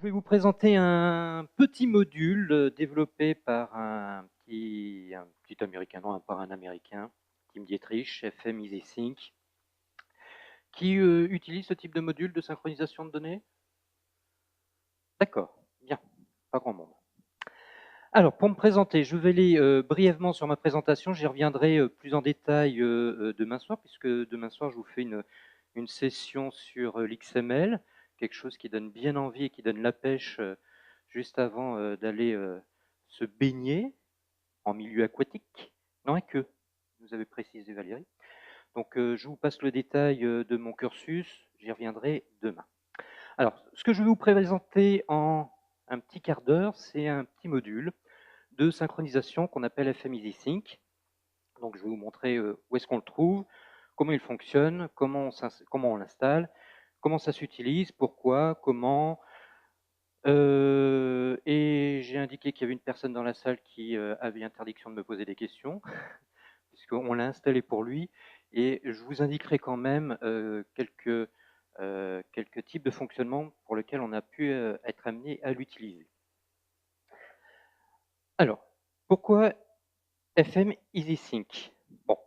vais vous présenter un petit module développé par un petit américain, non, par un américain, Tim Dietrich, FM EasySync, qui utilise ce type de module de synchronisation de données. D'accord, bien, pas grand monde. Alors, pour me présenter, je vais aller brièvement sur ma présentation, j'y reviendrai plus en détail demain soir, puisque demain soir, je vous fais une session sur l'XML, quelque chose qui donne bien envie et qui donne la pêche juste avant d'aller se baigner en milieu aquatique. Non, et que, vous avez précisé Valérie. Donc, je vous passe le détail de mon cursus, j'y reviendrai demain. Alors, ce que je vais vous présenter en un petit quart d'heure, c'est un petit module de synchronisation qu'on appelle FM EasySync. Donc, je vais vous montrer où est-ce qu'on le trouve, comment il fonctionne, comment on l'installe, comment ça s'utilise, pourquoi, comment. Et j'ai indiqué qu'il y avait une personne dans la salle qui avait interdiction de me poser des questions, puisqu'on l'a installé pour lui. Et je vous indiquerai quand même quelques types de fonctionnement pour lesquels on a pu être amené à l'utiliser. Alors, pourquoi FM EasySync? Bon,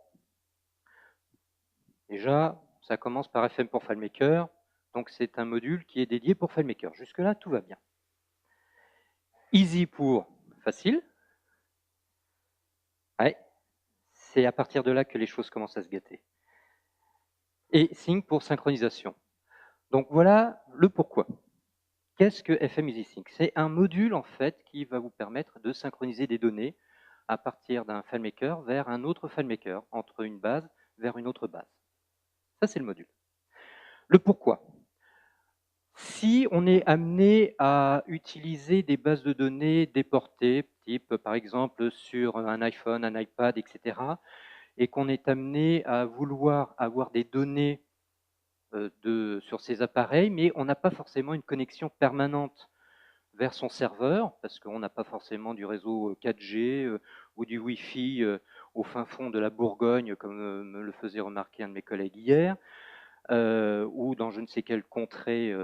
déjà, ça commence par FM pour FileMaker, donc c'est un module qui est dédié pour FileMaker. Jusque-là, tout va bien. Easy pour facile. Ouais, c'est à partir de là que les choses commencent à se gâter. Et Sync pour synchronisation. Donc voilà le pourquoi. Qu'est-ce que FM EasySync? C'est un module en fait qui va vous permettre de synchroniser des données à partir d'un FileMaker vers un autre FileMaker, entre une base vers une autre base. Ça, c'est le module. Le pourquoi. Si on est amené à utiliser des bases de données déportées, type par exemple sur un iPhone, un iPad, etc., et qu'on est amené à vouloir avoir des données sur ces appareils, mais on n'a pas forcément une connexion permanente vers son serveur, parce qu'on n'a pas forcément du réseau 4G ou du Wi-Fi au fin fond de la Bourgogne, comme me le faisait remarquer un de mes collègues hier, ou dans je ne sais quelle contrée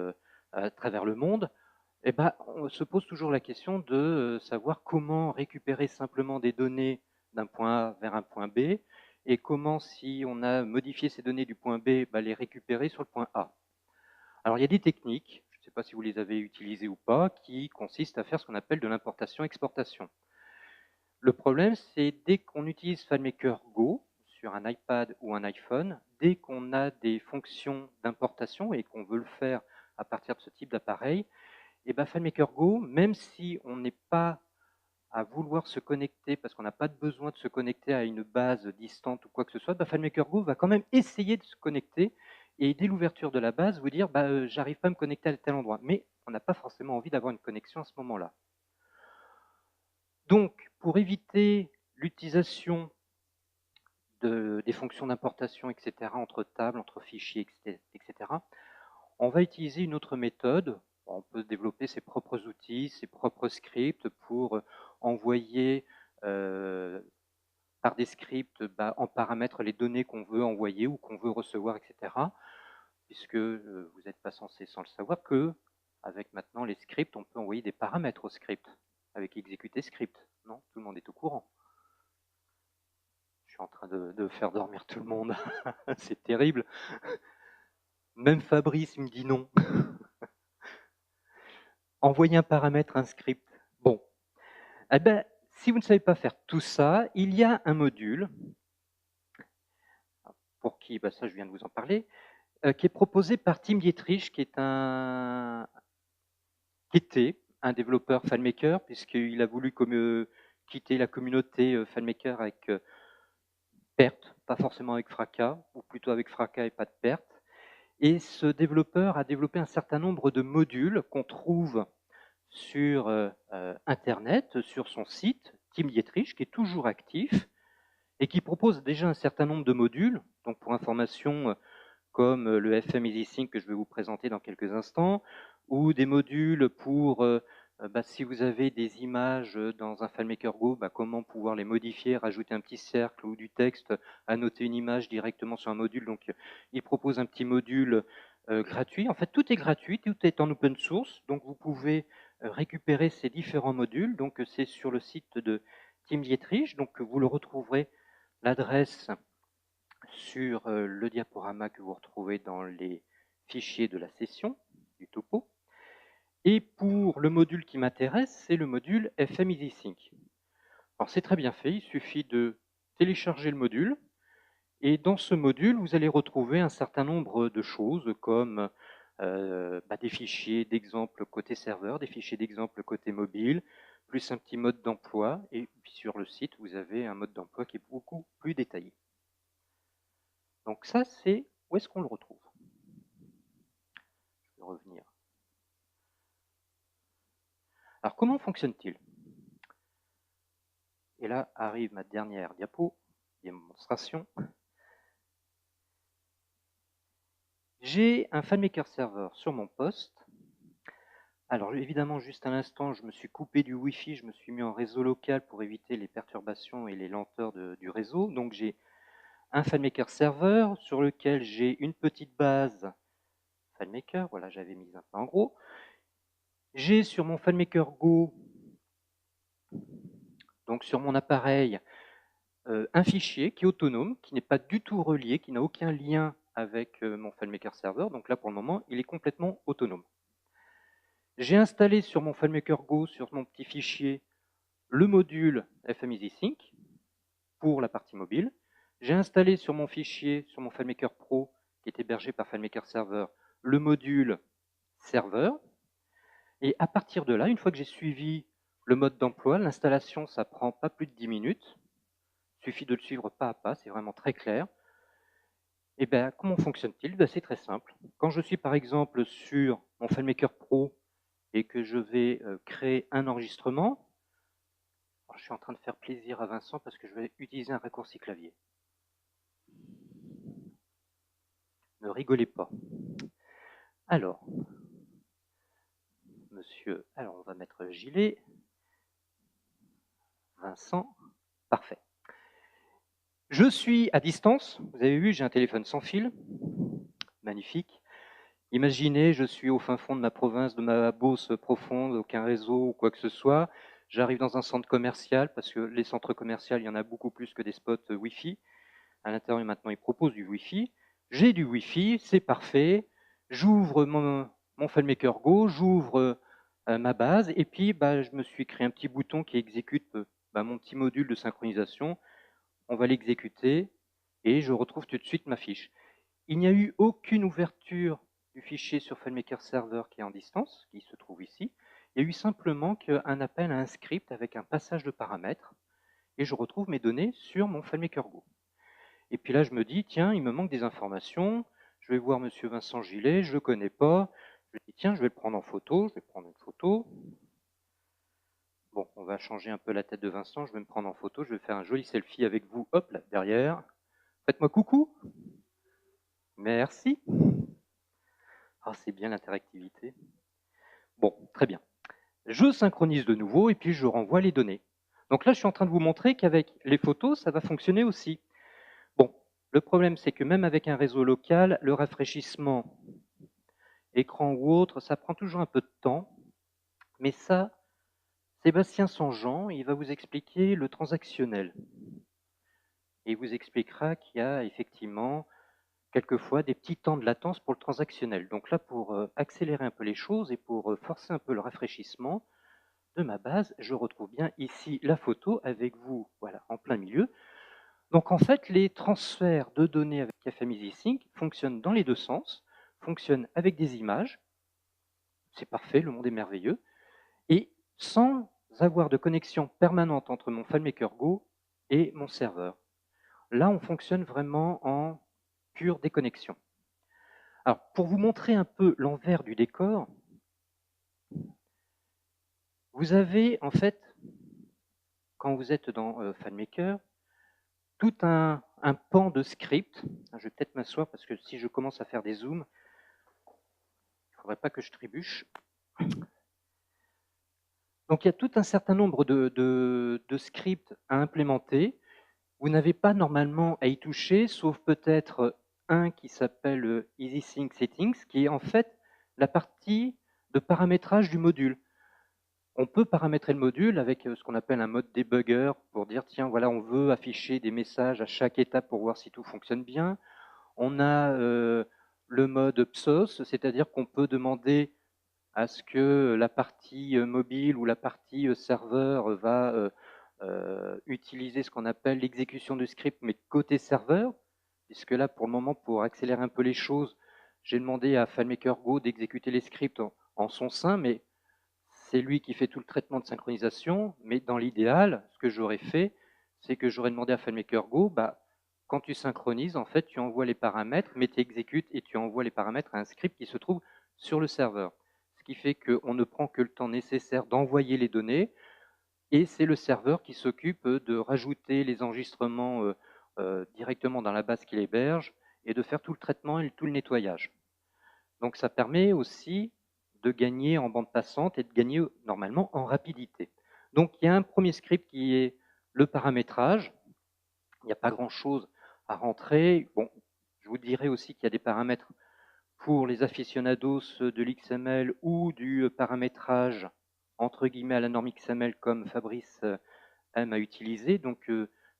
à travers le monde, eh ben, on se pose toujours la question de savoir comment récupérer simplement des données d'un point A vers un point B, et comment, si on a modifié ces données du point B, les récupérer sur le point A. Alors, il y a des techniques, je ne sais pas si vous les avez utilisées ou pas, qui consistent à faire ce qu'on appelle de l'importation-exportation. Le problème, c'est dès qu'on utilise FileMaker Go sur un iPad ou un iPhone, dès qu'on a des fonctions d'importation et qu'on veut le faire à partir de ce type d'appareil, et FileMaker Go, même si on n'est pas à vouloir se connecter, parce qu'on n'a pas besoin de se connecter à une base distante ou quoi que ce soit, FileMaker Go va quand même essayer de se connecter et dès l'ouverture de la base, vous dire j'arrive pas à me connecter à tel endroit. Mais on n'a pas forcément envie d'avoir une connexion à ce moment-là. Donc, pour éviter l'utilisation des fonctions d'importation, etc., entre tables, entre fichiers, etc., on va utiliser une autre méthode. On peut développer ses propres outils, ses propres scripts pour envoyer par des scripts en paramètre les données qu'on veut envoyer ou qu'on veut recevoir, etc. Puisque vous n'êtes pas censé, sans le savoir, que avec maintenant les scripts, on peut envoyer des paramètres au script avec exécuter script. Non, tout le monde est au courant. Je suis en train de faire dormir tout le monde. C'est terrible. Même Fabrice, il me dit non. Envoyer un paramètre, un script. Bon. Eh ben, si vous ne savez pas faire tout ça, il y a un module, pour qui, ça je viens de vous en parler, qui est proposé par Tim Dietrich, qui était un développeur FileMaker, puisqu'il a voulu quitter la communauté FileMaker avec perte, pas forcément avec fracas, ou plutôt avec fracas et pas de perte. Et ce développeur a développé un certain nombre de modules qu'on trouve sur Internet, sur son site, Tim Dietrich, qui est toujours actif, et qui propose déjà un certain nombre de modules. Donc pour information, comme le FM EasySync que je vais vous présenter dans quelques instants, ou des modules pour, si vous avez des images dans un FileMaker Go, comment pouvoir les modifier, rajouter un petit cercle ou du texte, annoter une image directement sur un module. Donc il propose un petit module gratuit. En fait, tout est gratuit, tout est en open source, donc vous pouvez récupérer ces différents modules. Donc c'est sur le site de Tim Dietrich, donc vous le retrouverez, l'adresse sur le diaporama que vous retrouvez dans les fichiers de la session du topo. Et pour le module qui m'intéresse, c'est le module FM EasySync. Alors c'est très bien fait, il suffit de télécharger le module, et dans ce module, vous allez retrouver un certain nombre de choses comme des fichiers d'exemple côté serveur, des fichiers d'exemple côté mobile, plus un petit mode d'emploi, et puis sur le site, vous avez un mode d'emploi qui est beaucoup plus détaillé. Donc ça, c'est où est-ce qu'on le retrouve? Je vais revenir. Alors comment fonctionne-t-il? Et là arrive ma dernière diapo, démonstration. J'ai un FileMaker Server sur mon poste. Alors évidemment, juste à l'instant, je me suis coupé du Wi-Fi, je me suis mis en réseau local pour éviter les perturbations et les lenteurs du réseau. Donc j'ai un FileMaker Server sur lequel j'ai une petite base FileMaker, voilà, j'avais mis un peu en gros. J'ai sur mon FileMaker Go, donc sur mon appareil, un fichier qui est autonome, qui n'est pas du tout relié, qui n'a aucun lien avec mon FileMaker Server. Donc là, pour le moment, il est complètement autonome. J'ai installé sur mon FileMaker Go, sur mon petit fichier, le module FM EasySync pour la partie mobile. J'ai installé sur mon fichier, sur mon FileMaker Pro, qui est hébergé par FileMaker Server, le module serveur. Et à partir de là, une fois que j'ai suivi le mode d'emploi, l'installation, ça prend pas plus de 10 minutes. Il suffit de le suivre pas à pas, c'est vraiment très clair. Et bien, comment fonctionne-t-il? C'est très simple. Quand je suis par exemple sur mon FileMaker Pro et que je vais créer un enregistrement, alors, je suis en train de faire plaisir à Vincent parce que je vais utiliser un raccourci clavier. Ne rigolez pas. Alors, monsieur, alors on va mettre gilet. Vincent, parfait. Je suis à distance, vous avez vu, j'ai un téléphone sans fil, magnifique. Imaginez, je suis au fin fond de ma province, de ma Beauce profonde, aucun réseau ou quoi que ce soit. J'arrive dans un centre commercial, parce que les centres commerciaux, il y en a beaucoup plus que des spots Wi-Fi. À l'intérieur, maintenant, ils proposent du Wi-Fi. J'ai du Wi-Fi, c'est parfait. J'ouvre mon FileMaker Go, j'ouvre ma base, et puis je me suis créé un petit bouton qui exécute mon petit module de synchronisation. On va l'exécuter, et je retrouve tout de suite ma fiche. Il n'y a eu aucune ouverture du fichier sur FileMaker Server qui est en distance, qui se trouve ici. Il y a eu simplement un appel à un script avec un passage de paramètres, et je retrouve mes données sur mon FileMaker Go. Et puis là, je me dis, tiens, il me manque des informations, je vais voir monsieur Vincent Gillet, je ne le connais pas, je dis, tiens, je vais le prendre en photo, je vais prendre une photo. Bon, on va changer un peu la tête de Vincent, je vais me prendre en photo, je vais faire un joli selfie avec vous, hop, là, derrière. Faites-moi coucou. Merci. Ah, c'est bien l'interactivité. Bon, très bien. Je synchronise de nouveau et puis je renvoie les données. Donc là, je suis en train de vous montrer qu'avec les photos, ça va fonctionner aussi. Bon, le problème, c'est que même avec un réseau local, le rafraîchissement écran ou autre, ça prend toujours un peu de temps. Mais ça, Sébastien Sanjean, il va vous expliquer le transactionnel. Et il vous expliquera qu'il y a effectivement quelquefois des petits temps de latence pour le transactionnel. Donc là, pour accélérer un peu les choses et pour forcer un peu le rafraîchissement de ma base, je retrouve bien ici la photo avec vous, voilà, en plein milieu. Donc en fait, les transferts de données avec FM EasySync fonctionnent dans les deux sens, fonctionnent avec des images, c'est parfait, le monde est merveilleux, et sans avoir de connexion permanente entre mon FileMaker Go et mon serveur. Là, on fonctionne vraiment en pure déconnexion. Alors, pour vous montrer un peu l'envers du décor, vous avez en fait, quand vous êtes dans FileMaker, tout un pan de script. Je vais peut-être m'asseoir parce que si je commence à faire des zooms, il ne faudrait pas que je trébuche. Donc il y a tout un certain nombre de scripts à implémenter. Vous n'avez pas normalement à y toucher, sauf peut-être un qui s'appelle EasySync Settings, qui est en fait la partie de paramétrage du module. On peut paramétrer le module avec ce qu'on appelle un mode debugger pour dire, tiens, voilà, on veut afficher des messages à chaque étape pour voir si tout fonctionne bien. On a le mode PSOS, c'est-à-dire qu'on peut demander à ce que la partie mobile ou la partie serveur va utiliser ce qu'on appelle l'exécution du script, mais côté serveur, puisque là, pour le moment, pour accélérer un peu les choses, j'ai demandé à FileMaker Go d'exécuter les scripts en son sein, mais c'est lui qui fait tout le traitement de synchronisation. Mais dans l'idéal, ce que j'aurais fait, c'est que j'aurais demandé à FileMaker Go, quand tu synchronises, en fait, tu envoies les paramètres, mais tu exécutes et tu envoies les paramètres à un script qui se trouve sur le serveur. Ce qui fait qu'on ne prend que le temps nécessaire d'envoyer les données, et c'est le serveur qui s'occupe de rajouter les enregistrements directement dans la base qu'il héberge et de faire tout le traitement et tout le nettoyage. Donc ça permet aussi de gagner en bande passante et de gagner normalement en rapidité. Donc il y a un premier script qui est le paramétrage. Il n'y a pas grand-chose à rentrer. Bon, je vous dirai aussi qu'il y a des paramètres pour les aficionados de l'XML ou du paramétrage entre guillemets à la norme XML comme Fabrice aime à utiliser. Donc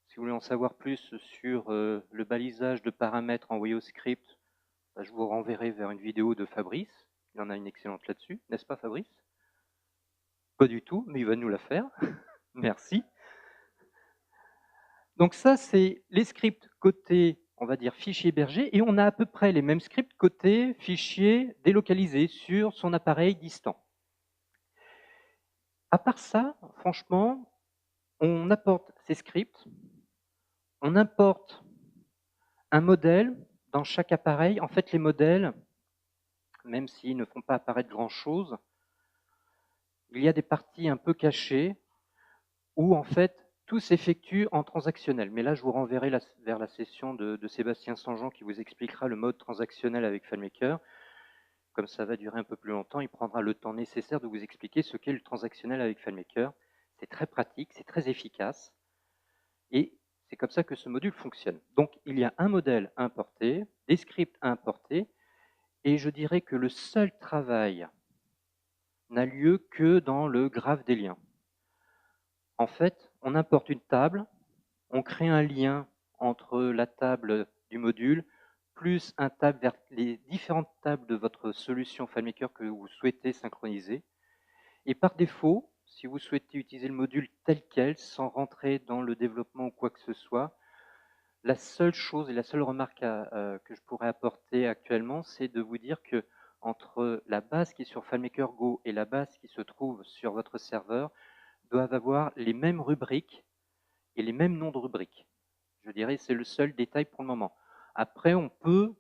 si vous voulez en savoir plus sur le balisage de paramètres envoyés au script, je vous renverrai vers une vidéo de Fabrice. Il en a une excellente là-dessus, n'est-ce pas Fabrice? Pas du tout, mais il va nous la faire. Merci. Donc ça, c'est les scripts côté, on va dire, fichier hébergé, et on a à peu près les mêmes scripts côté fichier délocalisé sur son appareil distant. À part ça, franchement, on apporte ces scripts, on importe un modèle dans chaque appareil. En fait, les modèles, même s'ils ne font pas apparaître grand-chose, il y a des parties un peu cachées où en fait tout s'effectue en transactionnel. Mais là, je vous renverrai vers la session de Sébastien Sanjean qui vous expliquera le mode transactionnel avec FileMaker. Comme ça va durer un peu plus longtemps, il prendra le temps nécessaire de vous expliquer ce qu'est le transactionnel avec FileMaker. C'est très pratique, c'est très efficace, et c'est comme ça que ce module fonctionne. Donc il y a un modèle à importer, des scripts à importer, et je dirais que le seul travail n'a lieu que dans le graphe des liens. En fait, on importe une table, on crée un lien entre la table du module plus un tab vers les différentes tables de votre solution FileMaker que vous souhaitez synchroniser. Et par défaut, si vous souhaitez utiliser le module tel quel, sans rentrer dans le développement ou quoi que ce soit, la seule chose et la seule remarque que je pourrais apporter actuellement, c'est de vous dire que entre la base qui est sur FileMaker Go et la base qui se trouve sur votre serveur, doivent avoir les mêmes rubriques et les mêmes noms de rubriques. Je dirais que c'est le seul détail pour le moment. Après, on peut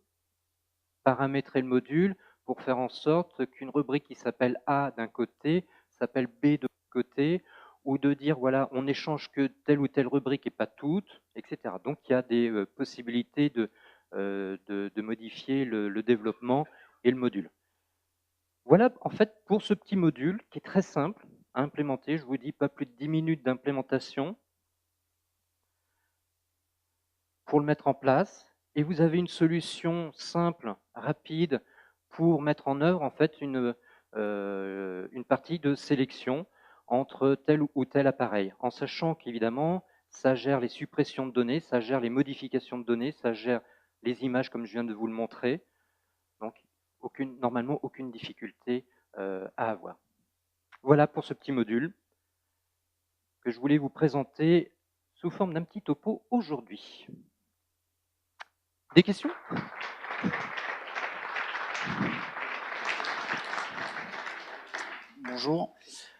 paramétrer le module pour faire en sorte qu'une rubrique qui s'appelle A d'un côté s'appelle B de l'autre côté, ou de dire, voilà, on n'échange que telle ou telle rubrique et pas toutes, etc. Donc, il y a des possibilités de modifier le développement et le module. Voilà, en fait, pour ce petit module qui est très simple à implémenter. Je vous dis, pas plus de 10 minutes d'implémentation pour le mettre en place, et vous avez une solution simple, rapide, pour mettre en œuvre en fait une partie de sélection entre tel ou tel appareil, en sachant qu'évidemment, ça gère les suppressions de données, ça gère les modifications de données, ça gère les images comme je viens de vous le montrer. Donc, normalement, aucune difficulté à avoir. Voilà pour ce petit module que je voulais vous présenter sous forme d'un petit topo aujourd'hui. Des questions? Bonjour.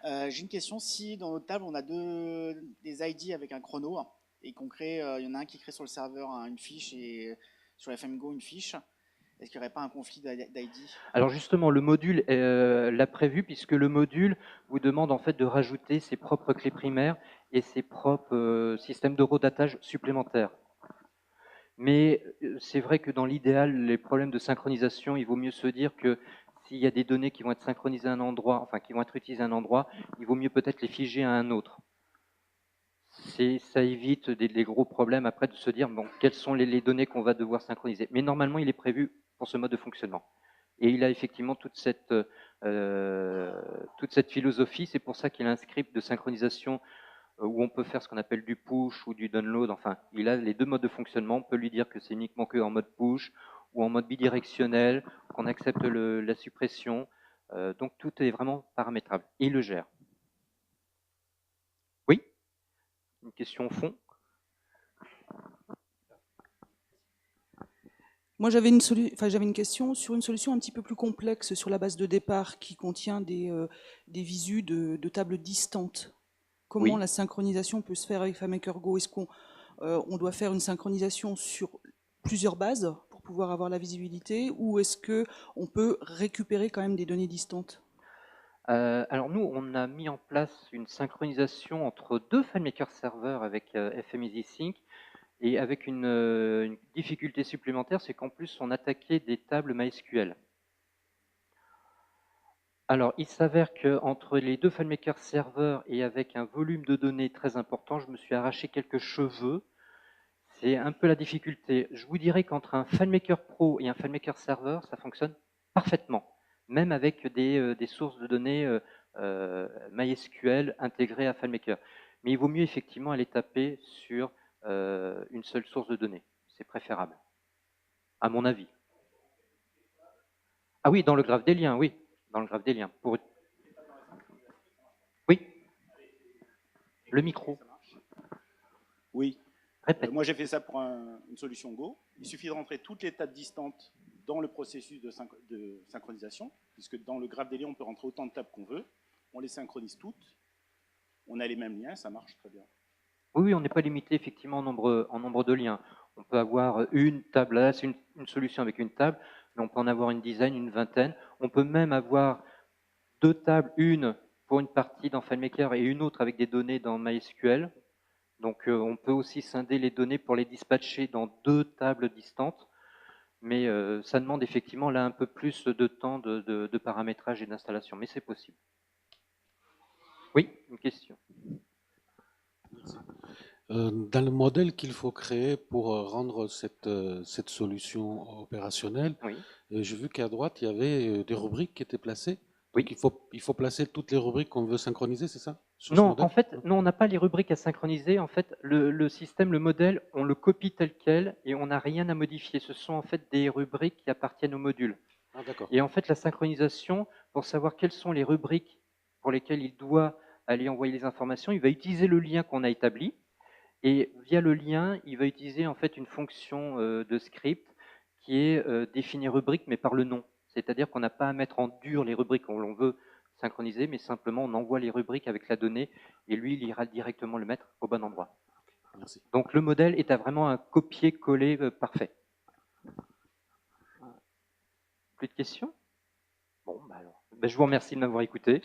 J'ai une question. Si dans notre table, on a des ID avec un chrono et qu'on crée, il y en a un qui crée sur le serveur une fiche et sur FMGO une fiche, est-ce qu'il n'y aurait pas un conflit d'ID? Alors justement, le module l'a prévu puisque le module vous demande en fait de rajouter ses propres clés primaires et ses propres systèmes d'eurodatage supplémentaires. Mais c'est vrai que dans l'idéal, les problèmes de synchronisation, il vaut mieux se dire que s'il y a des données qui vont être synchronisées à un endroit, enfin qui vont être utilisées à un endroit, il vaut mieux peut-être les figer à un autre. ça évite des gros problèmes après de se dire bon, quelles sont les données qu'on va devoir synchroniser. Mais normalement, il est prévu pour ce mode de fonctionnement. Et il a effectivement toute cette philosophie. C'est pour ça qu'il a un script de synchronisation où on peut faire ce qu'on appelle du push ou du download. Enfin, il a les deux modes de fonctionnement. On peut lui dire que c'est uniquement que en mode push ou en mode bidirectionnel, qu'on accepte la suppression. Donc tout est vraiment paramétrable. Et il le gère. Oui? Une question au fond? Moi, j'avais une question sur une solution un petit peu plus complexe sur la base de départ qui contient des visus de tables distantes. Comment Oui. la synchronisation peut se faire avec FileMaker Go? Est-ce qu'on on doit faire une synchronisation sur plusieurs bases pour pouvoir avoir la visibilité, ou est-ce qu'on peut récupérer quand même des données distantes? Alors nous, on a mis en place une synchronisation entre deux FileMaker serveurs avec FM EasySync, et avec une difficulté supplémentaire, c'est qu'en plus on attaquait des tables MySQL. Alors il s'avère qu'entre les deux FileMaker serveurs et avec un volume de données très important, je me suis arraché quelques cheveux. C'est un peu la difficulté. Je vous dirais qu'entre un FileMaker Pro et un FileMaker Server, ça fonctionne parfaitement, même avec des sources de données MySQL intégrées à FileMaker. Mais il vaut mieux effectivement aller taper sur une seule source de données. C'est préférable, à mon avis. Ah oui, dans le graphe des liens, oui. Dans le graphe des liens. Oui. Le micro. Oui. Répète. Moi, j'ai fait ça pour une solution Go. Il suffit de rentrer toutes les tables distantes dans le processus de synchronisation, puisque dans le graphe des liens, on peut rentrer autant de tables qu'on veut. On les synchronise toutes. On a les mêmes liens, ça marche très bien. Oui, on n'est pas limité effectivement en nombre de liens. On peut avoir une table, là c'est une solution avec une table, mais on peut en avoir une dizaine, une vingtaine. On peut même avoir deux tables, une pour une partie dans FileMaker et une autre avec des données dans MySQL. Donc on peut aussi scinder les données pour les dispatcher dans deux tables distantes, mais ça demande effectivement là un peu plus de temps de paramétrage et d'installation, mais c'est possible. Oui, une question. Dans le modèle qu'il faut créer pour rendre cette solution opérationnelle, Oui. j'ai vu qu'à droite, il y avait des rubriques qui étaient placées. Oui. Donc il faut placer toutes les rubriques qu'on veut synchroniser, c'est ça? Non, en fait, non, on n'a pas les rubriques à synchroniser. En fait, le système, le modèle, on le copie tel quel et on n'a rien à modifier. Ce sont en fait des rubriques qui appartiennent au module. Ah, d'accord. Et en fait, la synchronisation, pour savoir quelles sont les rubriques pour lesquelles il doit aller envoyer les informations, il va utiliser le lien qu'on a établi. Et via le lien, il va utiliser en fait une fonction de script qui est définir rubrique, mais par le nom. C'est-à-dire qu'on n'a pas à mettre en dur les rubriques où l'on veut synchroniser, mais simplement on envoie les rubriques avec la donnée et lui, il ira directement le mettre au bon endroit. Merci. Donc le modèle est vraiment un copier-coller parfait. Plus de questions? Bon, bah alors, je vous remercie de m'avoir écouté.